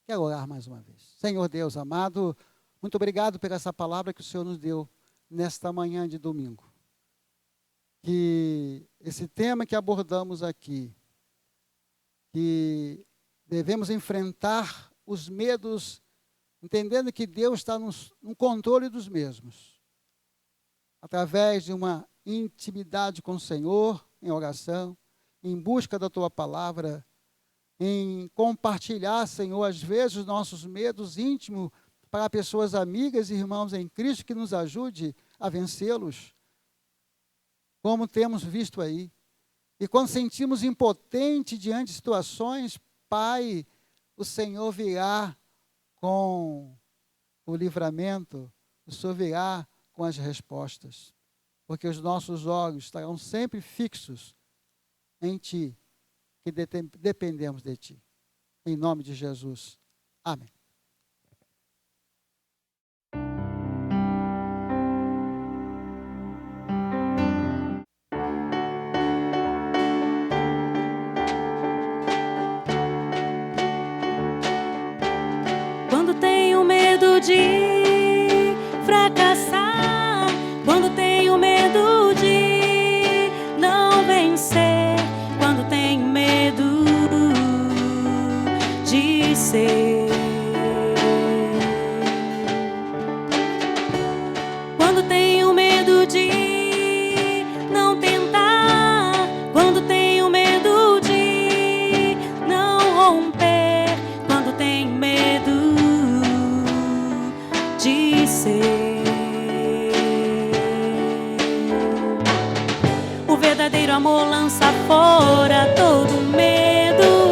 Quero orar mais uma vez. Senhor Deus amado, muito obrigado por essa palavra que o Senhor nos deu nesta manhã de domingo. Que esse tema que abordamos aqui, que devemos enfrentar os medos, entendendo que Deus está no controle dos mesmos, através de uma intimidade com o Senhor, em oração, em busca da Tua palavra, em compartilhar, Senhor, às vezes os nossos medos íntimos para pessoas amigas e irmãos em Cristo, que nos ajude a vencê-los, como temos visto aí. E quando sentimos impotente diante de situações, Pai, o Senhor virá com o livramento, o Senhor virá com as respostas, porque os nossos olhos estarão sempre fixos em Ti, que dependemos de Ti. Em nome de Jesus. Amém. Quando tenho medo de fracassar, quando tenho medo de não vencer, quando tenho medo de ser, quando tenho medo de não tentar, quando tenho medo de não romper, quando tenho medo de ser. O verdadeiro amor lança fora todo medo.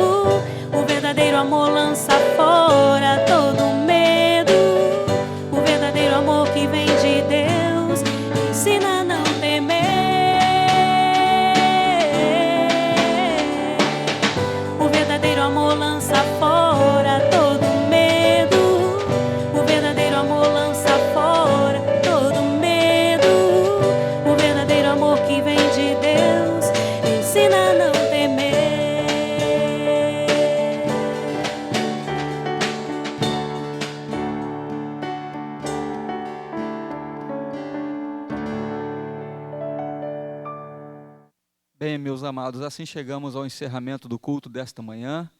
meus amados, assim chegamos ao encerramento do culto desta manhã.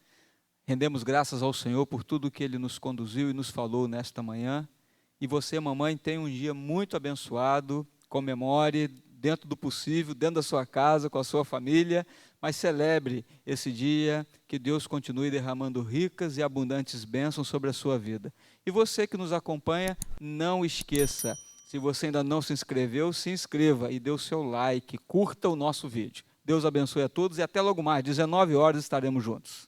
Rendemos graças ao Senhor por tudo que Ele nos conduziu e nos falou nesta manhã. E você, mamãe, tenha um dia muito abençoado, comemore dentro do possível, dentro da sua casa, com a sua família, mas celebre esse dia, que Deus continue derramando ricas e abundantes bênçãos sobre a sua vida. E você que nos acompanha, não esqueça, se você ainda não se inscreveu, se inscreva e dê o seu like, curta o nosso vídeo. Deus abençoe a todos e até logo mais, 19 horas estaremos juntos.